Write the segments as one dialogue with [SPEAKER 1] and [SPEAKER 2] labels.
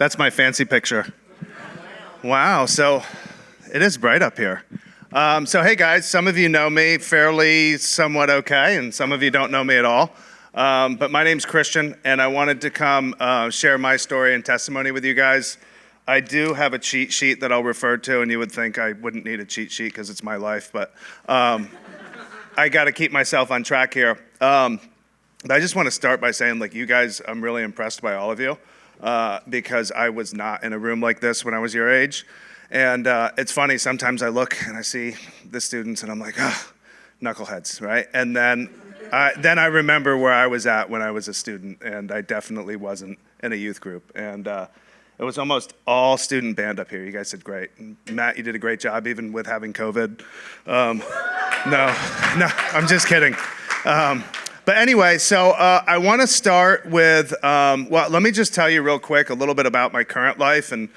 [SPEAKER 1] That's my fancy picture. Wow, so it is bright up here. So hey guys, some of you know me fairly somewhat okay, and some of you don't know me at all. But my name's Christian, and I wanted to come share my story and testimony with you guys. I do have a cheat sheet that I'll refer to, and you would think I wouldn't need a cheat sheet because it's my life, but I got to keep myself on track here. But I just want to start by saying, you guys, I'm really impressed by all of you because I was not in a room like this when I was your age. And it's funny, sometimes I look and I see the students and I'm like, knuckleheads, right? And then I remember where I was at when I was a student, and I definitely wasn't in a youth group. And it was almost all student band up here. You guys did great. And Matt, you did a great job even with having COVID. No, I'm just kidding. But anyway, so I want to start with, let me just tell you real quick a little bit about my current life. And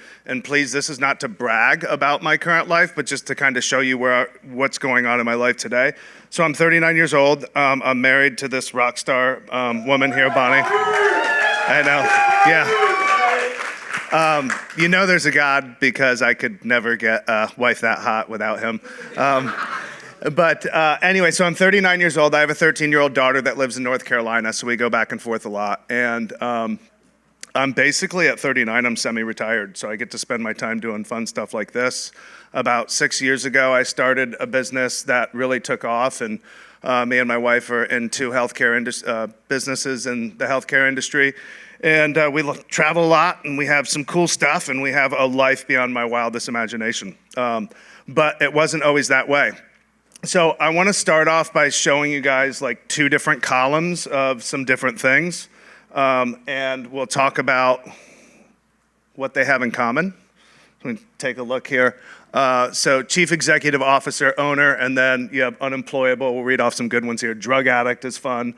[SPEAKER 1] please, this is not to brag about my current life, but just to kind of show you what's going on in my life today. So I'm 39 years old. I'm married to this rock star woman here, Bonnie. I know, yeah. You know there's a God because I could never get a wife that hot without him. But anyway, so I'm 39 years old. I have a 13-year-old daughter that lives in North Carolina, so we go back and forth a lot. And I'm basically at 39, I'm semi-retired, so I get to spend my time doing fun stuff like this. About 6 years ago, I started a business that really took off, and me and my wife are in two healthcare businesses in the healthcare industry. And we travel a lot, and we have some cool stuff, and we have a life beyond my wildest imagination. But it wasn't always that way. So I want to start off by showing you guys two different columns of some different things, and we'll talk about what they have in common. Let me take a look here. So chief executive officer, owner, and then you have unemployable. We'll read off some good ones here. Drug addict is fun.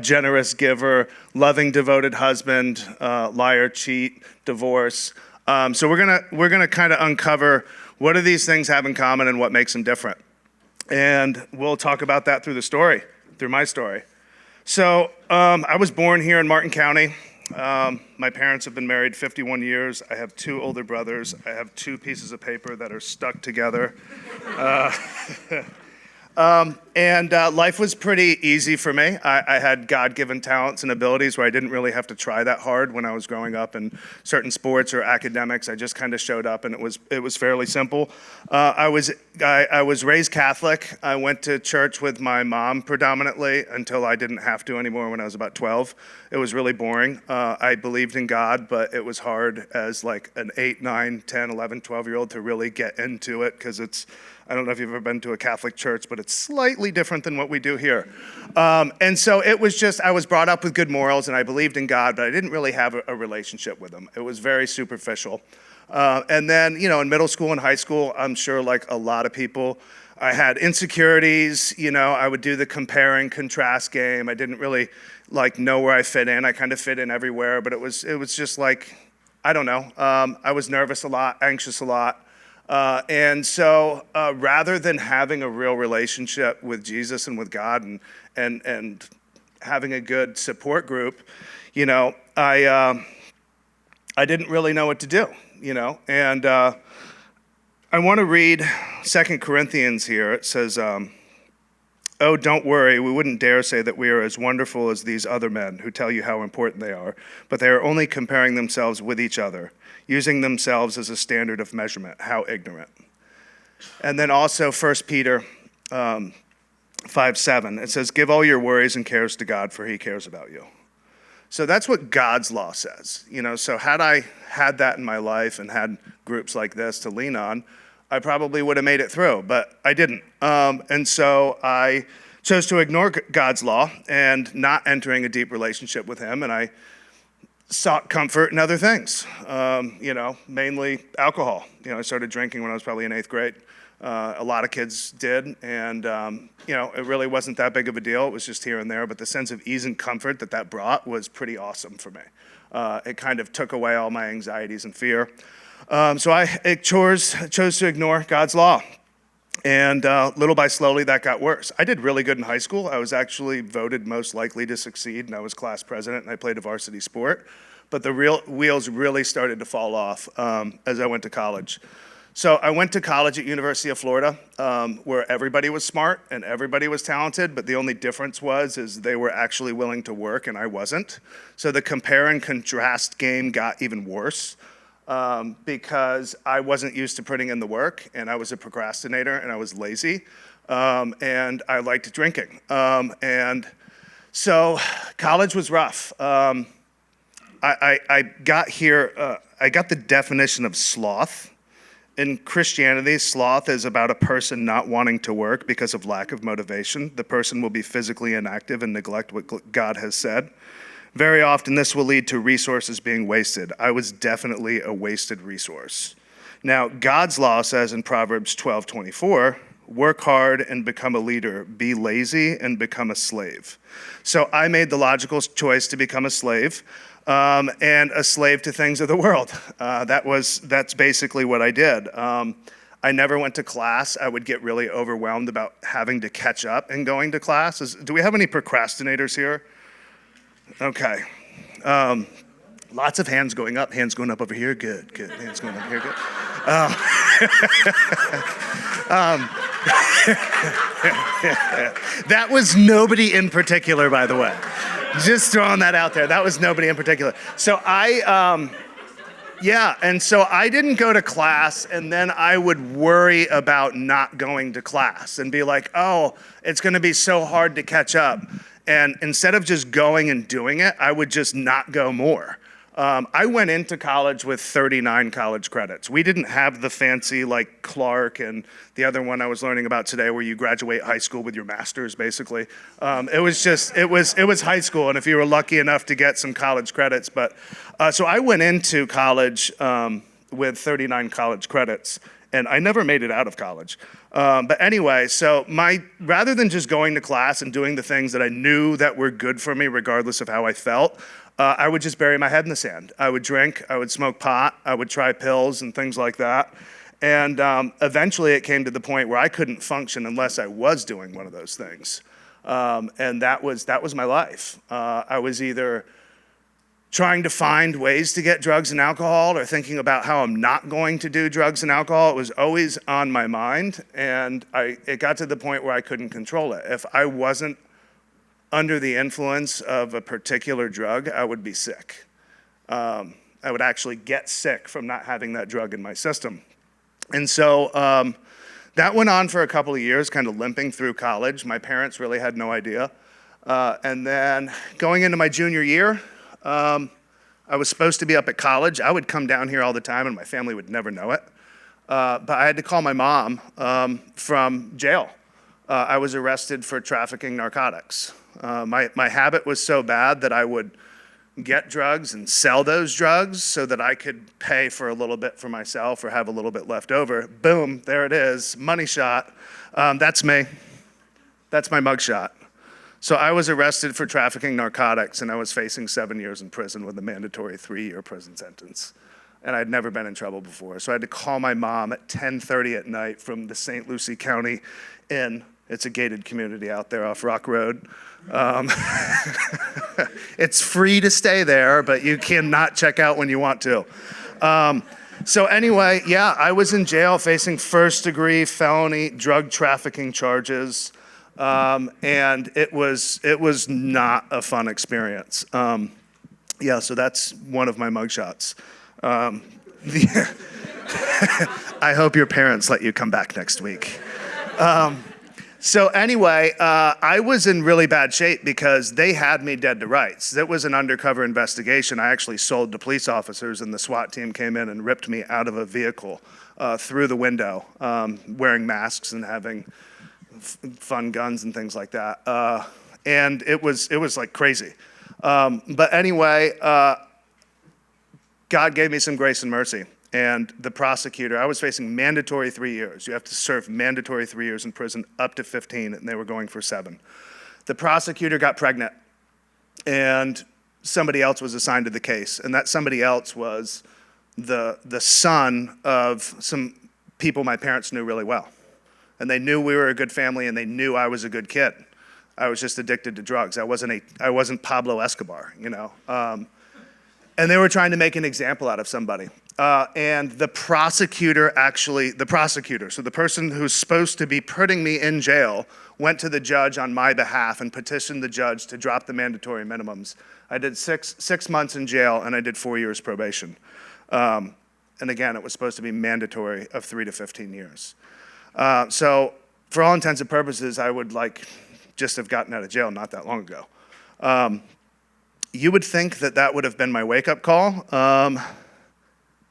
[SPEAKER 1] Generous giver, loving, devoted husband, liar, cheat, divorce. So we're gonna kind of uncover what do these things have in common and what makes them different. And we'll talk about that through my story. So I was born here in Martin County. My parents have been married 51 years. I have two older brothers. I have two pieces of paper that are stuck together. And life was pretty easy for me. I had God-given talents and abilities where I didn't really have to try that hard when I was growing up in certain sports or academics. I just kind of showed up, and it was fairly simple. I was raised Catholic. I went to church with my mom predominantly until I didn't have to anymore when I was about 12. It was really boring. I believed in God, but it was hard as an 8, 9, 10, 11, 12-year-old to really get into it because I don't know if you've ever been to a Catholic church, but it's slightly different than what we do here. And so it was just, I was brought up with good morals and I believed in God, but I didn't really have a relationship with him. It was very superficial. And then, in middle school and high school, I'm sure like a lot of people, I had insecurities. I would do the compare and contrast game. I didn't really know where I fit in. I kind of fit in everywhere, but it was just I don't know. I was nervous a lot, anxious a lot. And so rather than having a real relationship with Jesus and with God and having a good support group, I didn't really know what to do, And I want to read 2 Corinthians here. It says, "Oh, don't worry, we wouldn't dare say that we are as wonderful as these other men who tell you how important they are, but they are only comparing themselves with each other, using themselves as a standard of measurement. How ignorant." And then also 1 Peter 5:7, it says, "Give all your worries and cares to God, for he cares about you." So that's what God's law says. So had I had that in my life and had groups like this to lean on, I probably would have made it through, but I didn't. And so I chose to ignore God's law and not entering a deep relationship with him, and I sought comfort in other things, mainly alcohol. I started drinking when I was probably in 8th grade. A lot of kids did, and it really wasn't that big of a deal. It was just here and there, but the sense of ease and comfort that brought was pretty awesome for me. It kind of took away all my anxieties and fear. So I chose to ignore God's law. And little by slowly, that got worse. I did really good in high school. I was actually voted most likely to succeed, and I was class president, and I played a varsity sport. But the real wheels really started to fall off as I went to college. So I went to college at University of Florida, where everybody was smart and everybody was talented, but the only difference is they were actually willing to work and I wasn't. So the compare and contrast game got even worse because I wasn't used to putting in the work, and I was a procrastinator and I was lazy, and I liked drinking. And so college was rough. I got here, I got the definition of sloth. In Christianity, sloth is about a person not wanting to work because of lack of motivation. The person will be physically inactive and neglect what God has said. Very often, this will lead to resources being wasted. I was definitely a wasted resource. Now, God's law says in Proverbs 12:24, work hard and become a leader. Be lazy and become a slave. So I made the logical choice to become a slave. And a slave to things of the world. That's basically what I did. I never went to class. I would get really overwhelmed about having to catch up and going to class. Do we have any procrastinators here? Okay. Lots of hands going up over here. Good. Hands going up here. Good. That was nobody in particular, by the way. Just throwing that out there. That was nobody in particular. So and so I didn't go to class, and then I would worry about not going to class and be like, oh, it's going to be so hard to catch up. And instead of just going and doing it, I would just not go more. I went into college with 39 college credits. We didn't have the fancy like Clark and the other one I was learning about today where you graduate high school with your master's basically. It was high school, and if you were lucky enough to get some college credits. But so I went into college with 39 college credits, and I never made it out of college. But anyway, so rather than just going to class and doing the things that I knew that were good for me regardless of how I felt, I would just bury my head in the sand. I would drink, I would smoke pot, I would try pills and things like that. And eventually it came to the point where I couldn't function unless I was doing one of those things. And that was my life. I was either trying to find ways to get drugs and alcohol or thinking about how I'm not going to do drugs and alcohol. It was always on my mind, and it got to the point where I couldn't control it. If I wasn't under the influence of a particular drug, I would be sick. I would actually get sick from not having that drug in my system. And so that went on for a couple of years, kind of limping through college. My parents really had no idea. And then going into my junior year, I was supposed to be up at college. I would come down here all the time, and my family would never know it. But I had to call my mom from jail. I was arrested for trafficking narcotics. My habit was so bad that I would get drugs and sell those drugs so that I could pay for a little bit for myself or have a little bit left over. Boom, there it is, money shot. That's me. That's my mugshot. So I was arrested for trafficking narcotics, and I was facing 7 years in prison with a mandatory 3-year prison sentence. And I'd never been in trouble before. So I had to call my mom at 10:30 at night from the St. Lucie County Inn. It's a gated community out there off Rock Road. It's free to stay there, but you cannot check out when you want to. So anyway, I was in jail facing first-degree felony drug trafficking charges, and it was not a fun experience. So that's one of my mugshots. I hope your parents let you come back next week. So anyway, I was in really bad shape because they had me dead to rights. It was an undercover investigation. I actually sold to police officers, and the SWAT team came in and ripped me out of a vehicle through the window, wearing masks and having fun guns and things like that. And it was like crazy. But anyway, God gave me some grace and mercy. And the prosecutor, I was facing mandatory 3 years. You have to serve mandatory 3 years in prison, up to 15, and they were going for 7. The prosecutor got pregnant, and somebody else was assigned to the case. And that somebody else was the son of some people my parents knew really well. And they knew we were a good family, and they knew I was a good kid. I was just addicted to drugs. I wasn't Pablo Escobar, you know. And they were trying to make an example out of somebody. And the prosecutor, so the person who's supposed to be putting me in jail, went to the judge on my behalf and petitioned the judge to drop the mandatory minimums. I did six months in jail, and I did 4 years probation. And again, it was supposed to be mandatory of 3 to 15 years. So for all intents and purposes, I would just have gotten out of jail not that long ago. You would think that would have been my wake-up call,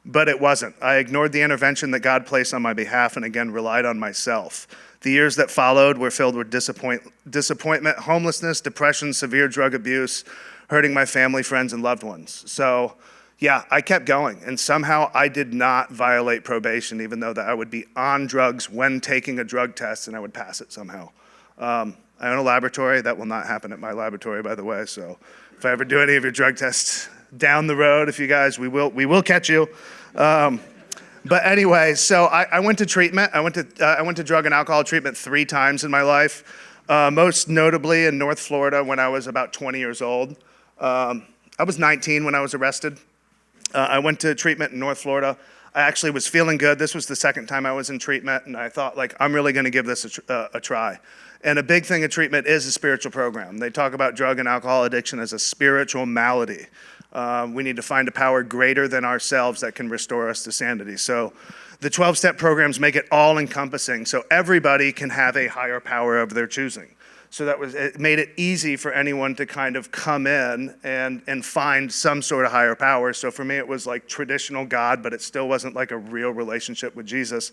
[SPEAKER 1] but it wasn't. I ignored the intervention that God placed on my behalf and again relied on myself. The years that followed were filled with disappointment, homelessness, depression, severe drug abuse, hurting my family, friends, and loved ones. So yeah, I kept going, and somehow I did not violate probation, even though that I would be on drugs when taking a drug test, and I would pass it somehow. I own a laboratory. That will not happen at my laboratory, by the way, so if I ever do any of your drug tests down the road, if you guys, we will catch you. But anyway, so I went to treatment. I went to drug and alcohol treatment 3 times in my life, most notably in North Florida when I was about 20 years old. I was 19 when I was arrested. I went to treatment in North Florida. I actually was feeling good. This was the second time I was in treatment, and I thought, I'm really going to give this a try. And a big thing of treatment is a spiritual program. They talk about drug and alcohol addiction as a spiritual malady. We need to find a power greater than ourselves that can restore us to sanity. So the 12-step programs make it all-encompassing, so everybody can have a higher power of their choosing. So it made it easy for anyone to kind of come in and find some sort of higher power. So for me, it was like traditional God, but it still wasn't like a real relationship with Jesus.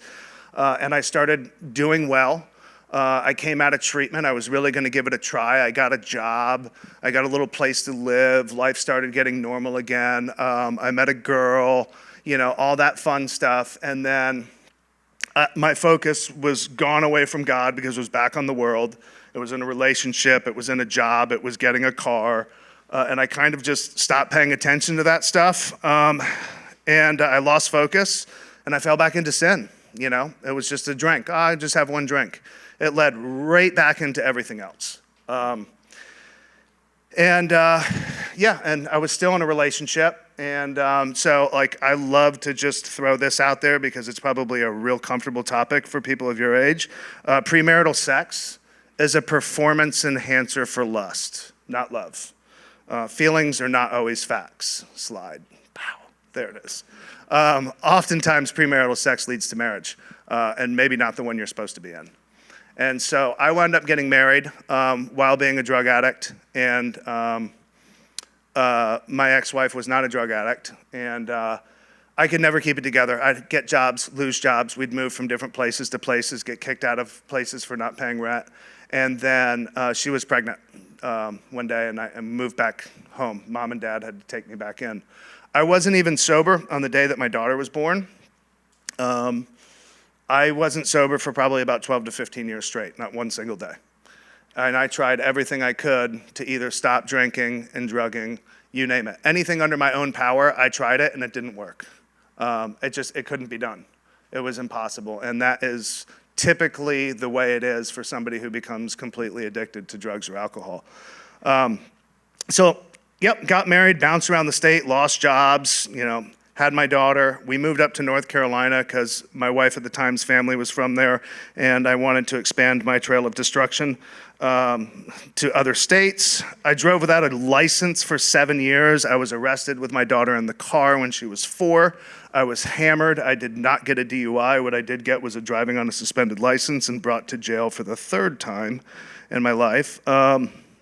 [SPEAKER 1] And I started doing well. I came out of treatment. I was really going to give it a try. I got a job. I got a little place to live. Life started getting normal again. I met a girl, all that fun stuff. And then my focus was gone away from God because it was back on the world. It was in a relationship. It was in a job. It was getting a car. And I kind of just stopped paying attention to that stuff. And I lost focus, and I fell back into sin. It was just a drink. I just have one drink. It led right back into everything else. And I was still in a relationship. And so I love to just throw this out there because it's probably a real comfortable topic for people of your age. Premarital sex is a performance enhancer for lust, not love. Feelings are not always facts. Slide. Pow. There it is. Oftentimes, premarital sex leads to marriage, and maybe not the one you're supposed to be in. And so I wound up getting married while being a drug addict, and my ex-wife was not a drug addict, and I could never keep it together. I'd get jobs, lose jobs. We'd move from different places to places, get kicked out of places for not paying rent. And then she was pregnant one day, and I moved back home. Mom and Dad had to take me back in. I wasn't even sober on the day that my daughter was born. I wasn't sober for probably about 12 to 15 years straight, not one single day. And I tried everything I could to either stop drinking and drugging, you name it. Anything under my own power, I tried it, and it didn't work. It couldn't be done. It was impossible. And that is typically the way it is for somebody who becomes completely addicted to drugs or alcohol. Got married, bounced around the state, lost jobs, had my daughter. We moved up to North Carolina because my wife at the time's family was from there, and I wanted to expand my trail of destruction to other states. I drove without a license for 7 years. I was arrested with my daughter in the car when she was 4. I was hammered. I did not get a DUI. What I did get was a driving on a suspended license and brought to jail for the 3rd time in my life.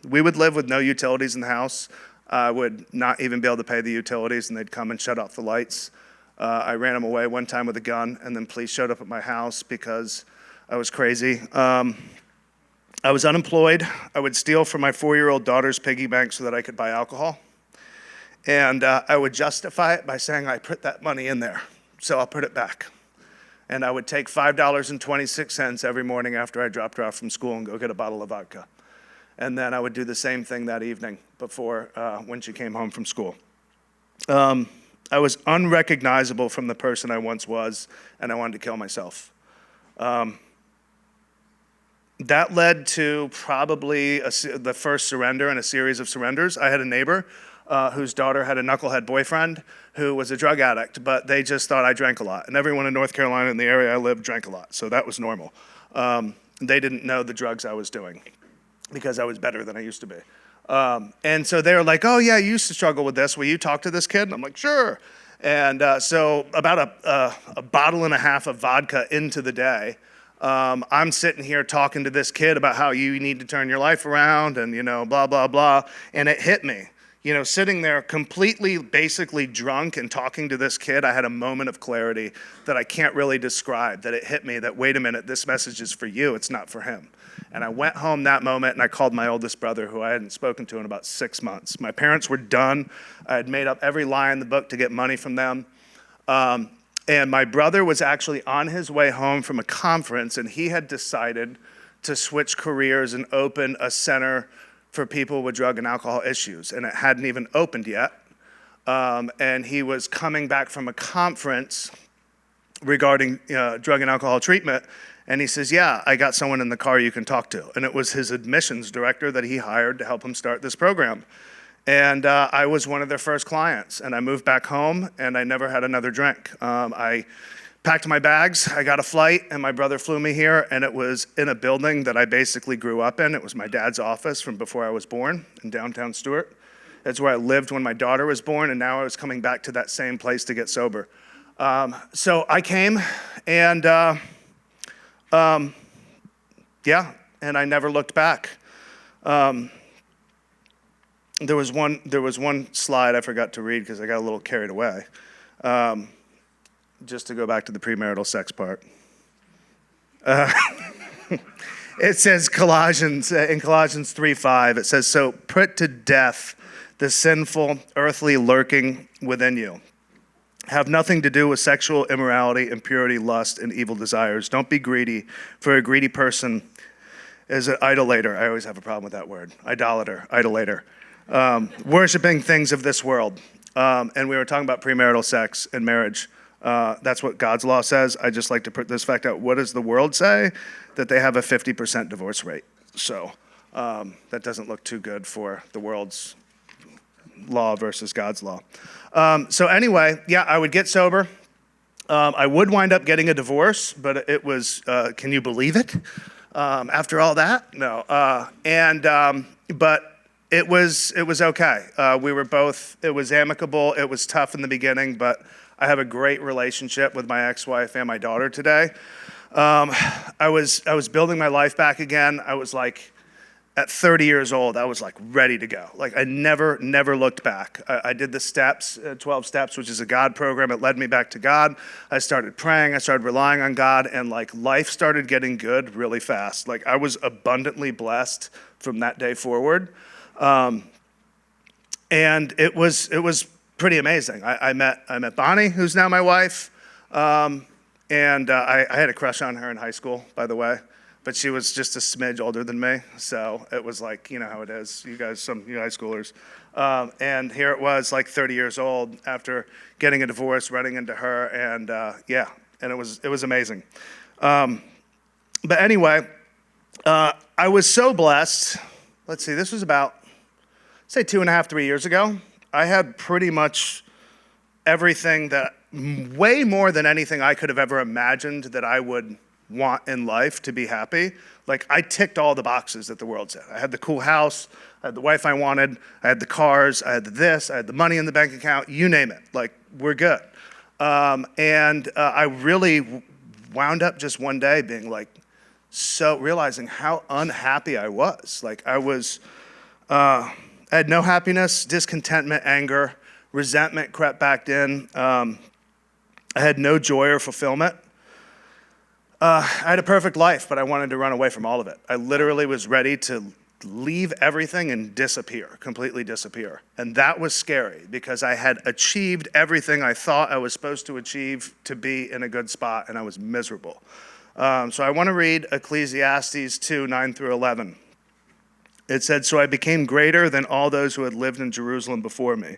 [SPEAKER 1] We would live with no utilities in the house. I would not even be able to pay the utilities, and they'd come and shut off the lights. I ran them away one time with a gun, and then police showed up at my house because I was crazy. I was unemployed. I would steal from my 4-year-old daughter's piggy bank so that I could buy alcohol. And I would justify it by saying I put that money in there, so I'll put it back. And I would take $5.26 every morning after I dropped her off from school and go get a bottle of vodka. And then I would do the same thing that evening before when she came home from school. I was unrecognizable from the person I once was, and I wanted to kill myself. That led to probably the first surrender in a series of surrenders. I had a neighbor whose daughter had a knucklehead boyfriend who was a drug addict, but they just thought I drank a lot. And everyone in North Carolina in the area I lived drank a lot, so that was normal. They didn't know the drugs I was doing because I was better than I used to be. And so they were like, oh yeah, you used to struggle with this. Will you talk to this kid? And I'm like, sure. And so about a bottle and a half of vodka into the day, I'm sitting here talking to this kid about how you need to turn your life around and, blah, blah, blah. And it hit me. Sitting there completely, basically drunk and talking to this kid, I had a moment of clarity that I can't really describe, that it hit me that, wait a minute, this message is for you, it's not for him. And I went home that moment and I called my oldest brother, who I hadn't spoken to in about 6 months. My parents were done. I had made up every lie in the book to get money from them. And my brother was actually on his way home from a conference, and he had decided to switch careers and open a center for people with drug and alcohol issues, and it hadn't even opened yet. And he was coming back from a conference regarding drug and alcohol treatment, and he says, yeah, I got someone in the car you can talk to. And it was his admissions director that he hired to help him start this program. And I was one of their first clients, and I moved back home, and I never had another drink. I packed my bags, I got a flight, and my brother flew me here, and it was in a building that I basically grew up in. It was my dad's office from before I was born in downtown Stewart. That's where I lived when my daughter was born, and now I was coming back to that same place to get sober. So I came, and yeah, and I never looked back. There was one slide I forgot to read because I got a little carried away. Just to go back to the premarital sex part. It says in Colossians 3:5, it says, so put to death the sinful, earthly lurking within you. Have nothing to do with sexual immorality, impurity, lust, and evil desires. Don't be greedy, for a greedy person is an idolater. I always have a problem with that word. Idolater. Worshiping things of this world. And we were talking about premarital sex and marriage. That's what God's law says. I just like to put this fact out. What does the world say? That they have a 50% divorce rate. So that doesn't look too good for the world's law versus God's law. So anyway, yeah, I would get sober. I would wind up getting a divorce, but it was, can you believe it? After all that? No. But it was okay. We were both, it was amicable. It was tough in the beginning, but I have a great relationship with my ex-wife and my daughter today. I was building my life back again. I was like, at 30 years old, I was like ready to go. Like I never looked back. I did the steps, 12 steps, which is a God program. It led me back to God. I started praying. I started relying on God, and like life started getting good really fast. Like I was abundantly blessed from that day forward. And it was pretty amazing. I met Bonnie, who's now my wife. And I had a crush on her in high school, by the way. But she was just a smidge older than me, so it was like, you know how it is, you guys, some you high schoolers. And here it was, like 30 years old, after getting a divorce, running into her, and yeah, and it was amazing. But anyway, I was so blessed. Let's see, this was about, say 2.5, 3 years ago. I had pretty much everything that, way more than anything I could have ever imagined that I would want in life to be happy. Like I ticked all the boxes that the world said. I had the cool house, I had the wife I wanted, I had the cars, I had this, I had the money in the bank account, you name it. Like we're good. And I really wound up just one day being like, so realizing how unhappy I was. Like I had no happiness, discontentment, anger, resentment crept back in. I had no joy or fulfillment. I had a perfect life, but I wanted to run away from all of it. I literally was ready to leave everything and disappear, completely disappear. And that was scary because I had achieved everything I thought I was supposed to achieve to be in a good spot, and I was miserable. So I want to read Ecclesiastes 2:9-11. It said, "So I became greater than all those who had lived in Jerusalem before me,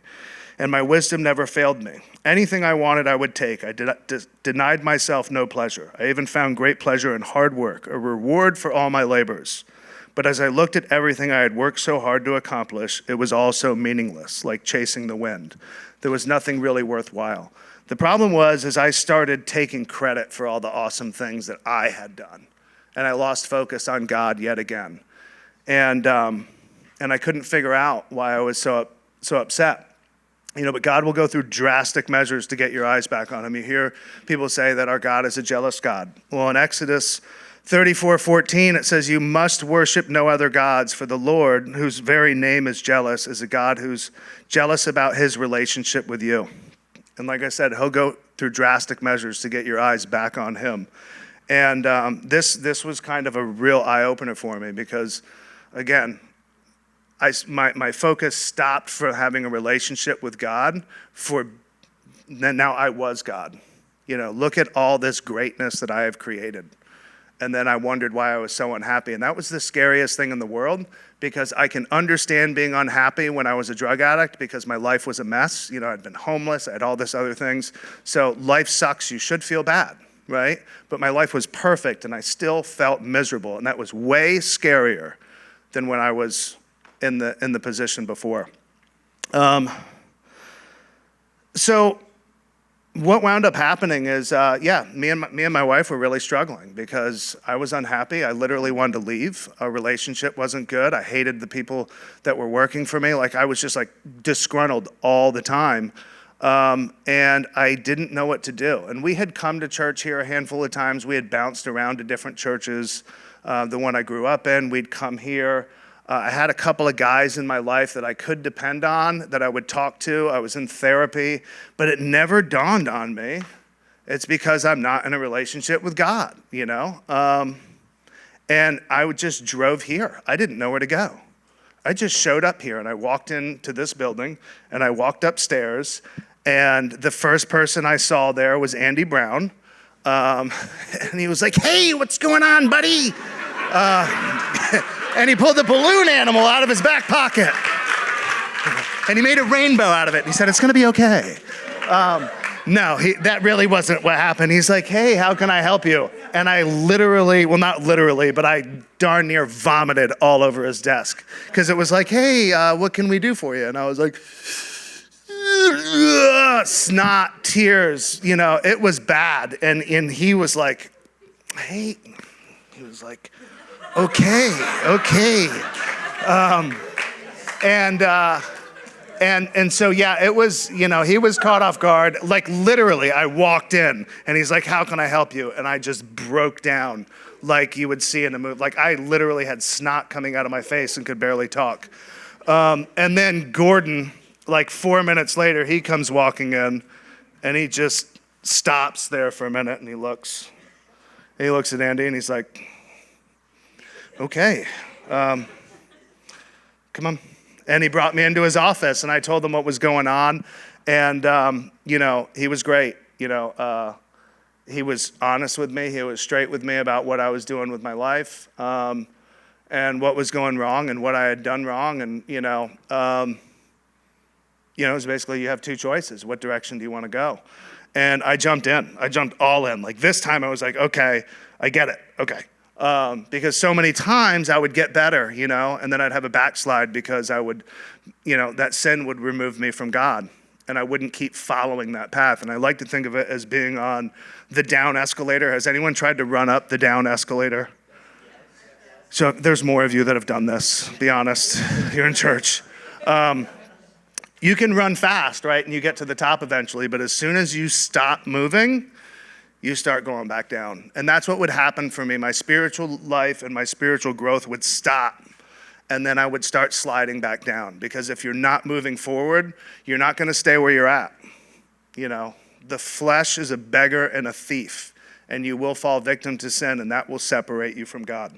[SPEAKER 1] and my wisdom never failed me. Anything I wanted, I would take. I denied myself no pleasure. I even found great pleasure in hard work, a reward for all my labors. But as I looked at everything I had worked so hard to accomplish, it was all so meaningless, like chasing the wind. There was nothing really worthwhile. The problem was, as I started taking credit for all the awesome things that I had done, and I lost focus on God yet again. And I couldn't figure out why I was so upset. But God will go through drastic measures to get your eyes back on him. You hear people say that our God is a jealous God. Well, in Exodus 34:14, it says, "You must worship no other gods, for the Lord, whose very name is jealous, is a God who's jealous about his relationship with you." And like I said, he'll go through drastic measures to get your eyes back on him. And this was kind of a real eye-opener for me because, again, my focus stopped from having a relationship with God now I was God. Look at all this greatness that I have created. And then I wondered why I was so unhappy. And that was the scariest thing in the world because I can understand being unhappy when I was a drug addict because my life was a mess. I'd been homeless, I had all this other things. So life sucks, you should feel bad, right? But my life was perfect and I still felt miserable. And that was way scarier than when I was in the position before. So what wound up happening is, me and my wife were really struggling because I was unhappy. I literally wanted to leave. Our relationship wasn't good. I hated the people that were working for me. I was just disgruntled all the time. And I didn't know what to do. And we had come to church here a handful of times. We had bounced around to different churches. The one I grew up in, we'd come here. I had a couple of guys in my life that I could depend on, that I would talk to. I was in therapy, but it never dawned on me. It's because I'm not in a relationship with God, And I just drove here. I didn't know where to go. I just showed up here and I walked into this building and I walked upstairs and the first person I saw there was Andy Brown. And he was like, "Hey, what's going on, buddy?" And he pulled the balloon animal out of his back pocket. And he made a rainbow out of it. He said, "It's going to be okay." No, that really wasn't what happened. He's like, "Hey, how can I help you?" And I literally, well, not literally, but I darn near vomited all over his desk. Because it was like, "Hey, what can we do for you?" And I was like, snot, tears, it was bad. And he was like, "Hey," he was like, okay. And so, it was, he was caught off guard. Literally, I walked in and he's like, "How can I help you?" And I just broke down like you would see in a movie. I literally had snot coming out of my face and could barely talk. And then Gordon, 4 minutes later, he comes walking in and he just stops there for a minute and he looks at Andy and he's like, "Okay, come on." And he brought me into his office and I told him what was going on. And, he was great. He was honest with me. He was straight with me about what I was doing with my life and what was going wrong and what I had done wrong. And, it was basically you have two choices. What direction do you want to go? And I jumped in. I jumped all in. This time I was like, okay, I get it. Okay. Because so many times I would get better, and then I'd have a backslide because I would, that sin would remove me from God and I wouldn't keep following that path. And I like to think of it as being on the down escalator. Has anyone tried to run up the down escalator? So there's more of you that have done this, be honest. You're in church. You can run fast, right? And you get to the top eventually, but as soon as you stop moving, you start going back down. And that's what would happen for me. My spiritual life and my spiritual growth would stop. And then I would start sliding back down. Because if you're not moving forward, you're not going to stay where you're at. The flesh is a beggar and a thief. And you will fall victim to sin, and that will separate you from God.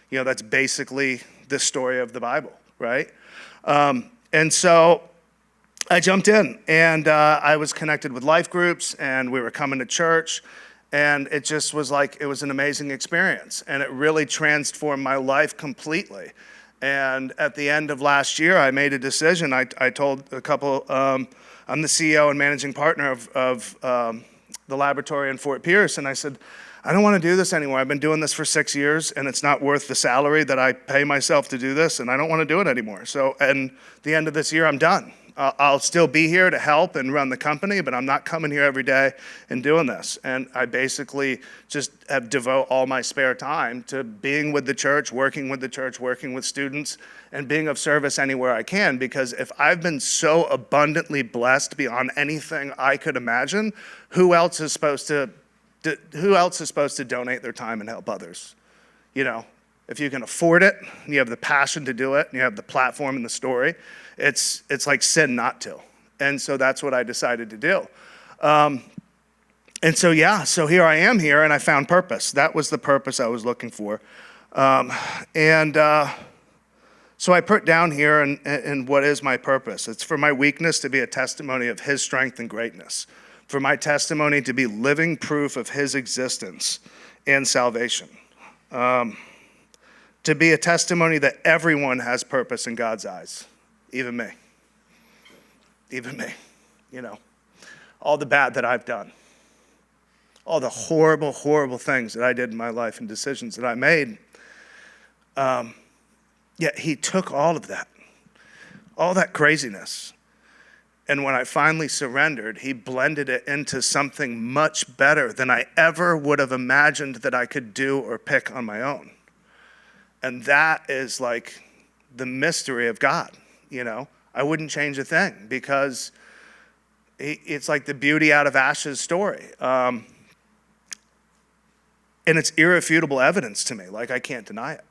[SPEAKER 1] That's basically the story of the Bible, right? And so I jumped in, and I was connected with life groups, and we were coming to church, and it just was it was an amazing experience, and it really transformed my life completely. And at the end of last year, I made a decision. I told a couple, I'm the CEO and managing partner of the laboratory in Fort Pierce, and I said, I don't want to do this anymore. I've been doing this for 6 years, and it's not worth the salary that I pay myself to do this, and I don't want to do it anymore. So, and the end of this year, I'm done. I'll still be here to help and run the company, but I'm not coming here every day and doing this. And I basically just have devote all my spare time to being with the church, working with students, and being of service anywhere I can. Because if I've been so abundantly blessed beyond anything I could imagine, who else is supposed to donate their time and help others? You know, if you can afford it, and you have the passion to do it, and you have the platform and the story, it's like sin not to. And so that's what I decided to do. And so, yeah, so here I am here, and I found purpose. That was the purpose I was looking for. So I put down here, and what is my purpose? It's for my weakness to be a testimony of his strength and greatness, for my testimony to be living proof of his existence and salvation, to be a testimony that everyone has purpose in God's eyes, even me, you know, all the bad that I've done, all the horrible, horrible things that I did in my life and decisions that I made. Yet he took all of that, all that craziness. And when I finally surrendered, he blended it into something much better than I ever would have imagined that I could do or pick on my own. And that is like the mystery of God, you know. I wouldn't change a thing because it's like the beauty out of ashes story. And it's irrefutable evidence to me, like I can't deny it.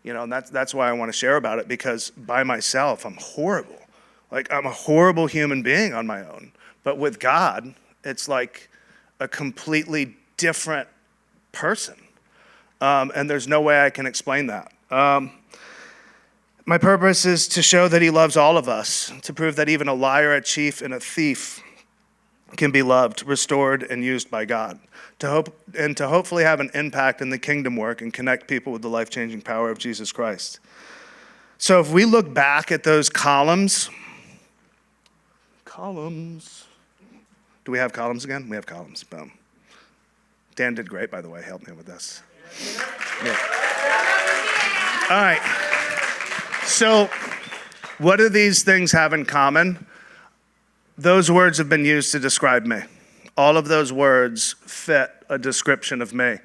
[SPEAKER 1] You know, and that's why I want to share about it, because by myself, I'm horrible. Like, I'm a horrible human being on my own. But with God, it's like a completely different person. And there's no way I can explain that. My purpose is to show that he loves all of us, to prove that even a liar, a chief, and a thief can be loved, restored, and used by God, to hopefully have an impact in the kingdom work and connect people with the life-changing power of Jesus Christ. So if we look back at those columns, do we have columns again? We have columns, boom. Dan did great, by the way, helped me with this. Yeah. All right, so what do these things have in common? Those words have been used to describe me. All of those words fit a description of me.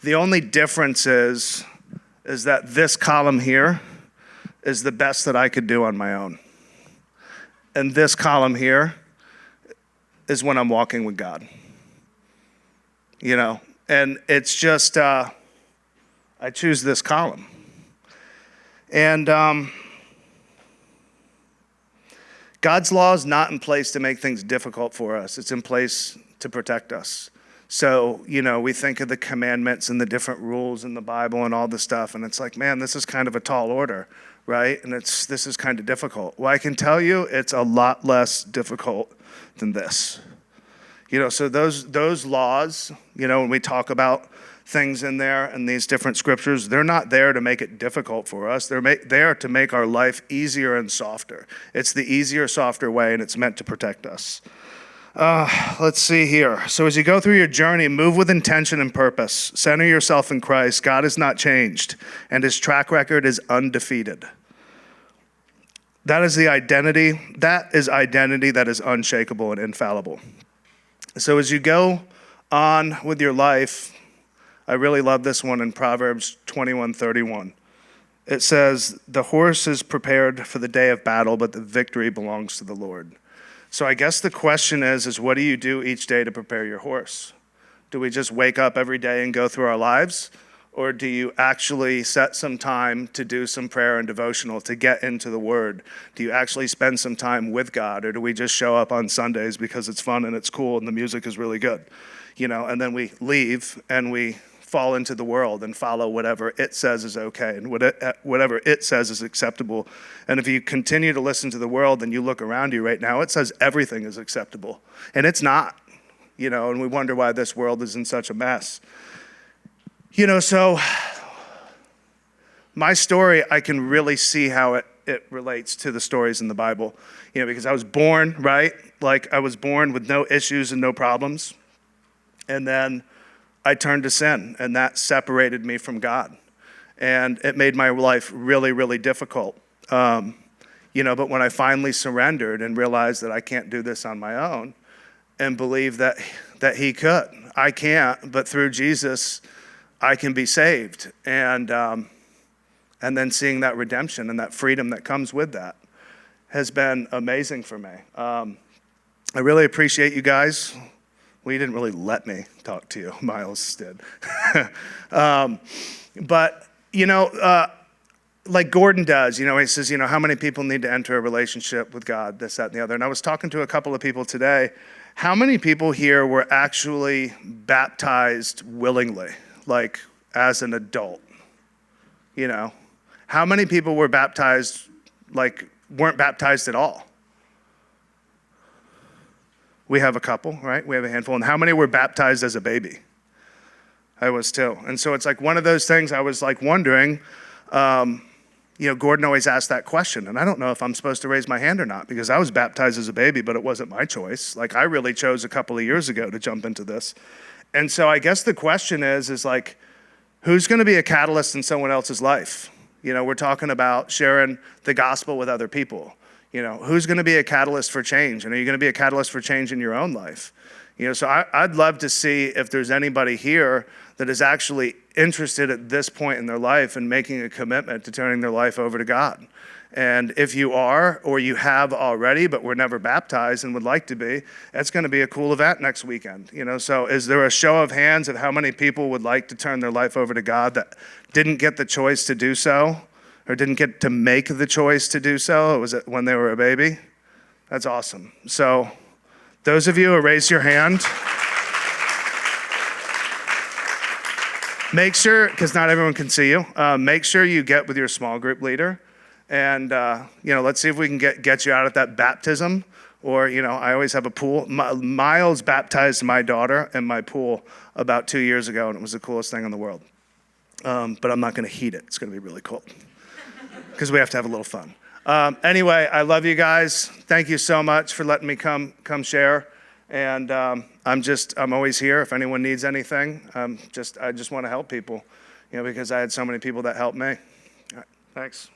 [SPEAKER 1] The only difference is that this column here is the best that I could do on my own. And this column here is when I'm walking with God. You know, and it's just, I choose this column. And God's law is not in place to make things difficult for us. It's in place to protect us. So, you know, we think of the commandments and the different rules in the Bible and all this stuff, and it's like, man, this is kind of a tall order, right? And this is kind of difficult. Well, I can tell you it's a lot less difficult than this. You know, so those laws, you know, when we talk about things in there and these different scriptures, they're not there to make it difficult for us. They're there to make our life easier and softer. It's the easier, softer way, and it's meant to protect us. Let's see here. So as you go through your journey, move with intention and purpose. Center yourself in Christ. God has not changed, and his track record is undefeated. That is identity that is unshakable and infallible. So as you go on with your life, I really love this one in Proverbs 21:31. It says, the horse is prepared for the day of battle, but the victory belongs to the Lord. So I guess the question is what do you do each day to prepare your horse? Do we just wake up every day and go through our lives? Or do you actually set some time to do some prayer and devotional to get into the Word? Do you actually spend some time with God? Or do we just show up on Sundays because it's fun and it's cool and the music is really good? You know, and then we leave and we fall into the world and follow whatever it says is okay and whatever it says is acceptable. And if you continue to listen to the world and you look around you right now, it says everything is acceptable. And it's not, you know, and we wonder why this world is in such a mess. You know, so my story, I can really see how it relates to the stories in the Bible, because I was born, right? Like I was born with no issues and no problems. And then I turned to sin, and that separated me from God. And it made my life really, really difficult. But when I finally surrendered and realized that I can't do this on my own and believe that he could. I can't, but through Jesus, I can be saved. And then seeing that redemption and that freedom that comes with that has been amazing for me. I really appreciate you guys. Well, you didn't really let me talk to you. Miles did. But, like Gordon does, he says, how many people need to enter a relationship with God, this, that, and the other. And I was talking to a couple of people today. How many people here were actually baptized willingly, like as an adult? How many people were baptized, like weren't baptized at all? We have a couple, right? We have a handful. And how many were baptized as a baby? I was too. And so it's like one of those things I was like wondering, Gordon always asked that question. And I don't know if I'm supposed to raise my hand or not, because I was baptized as a baby, but it wasn't my choice. Like I really chose a couple of years ago to jump into this. And so I guess the question is like, who's going to be a catalyst in someone else's life? We're talking about sharing the gospel with other people. Who's going to be a catalyst for change? And are you going to be a catalyst for change in your own life? So I'd love to see if there's anybody here that is actually interested at this point in their life in making a commitment to turning their life over to God. And if you are, or you have already, but were never baptized and would like to be, it's going to be a cool event next weekend. So is there a show of hands of how many people would like to turn their life over to God that didn't get the choice to do so? Or didn't get to make the choice to do so? It was when they were a baby? That's awesome. So those of you who raise your hand, make sure, because not everyone can see you, make sure you get with your small group leader. And, let's see if we can get you out at that baptism. Or, I always have a pool. Miles baptized my daughter in my pool about 2 years ago, and it was the coolest thing in the world. But I'm not going to heat it. It's going to be really cold. Because we have to have a little fun. Anyway, I love you guys. Thank you so much for letting me come share. And I'm always here if anyone needs anything. I just want to help people, because I had so many people that helped me. All right, thanks.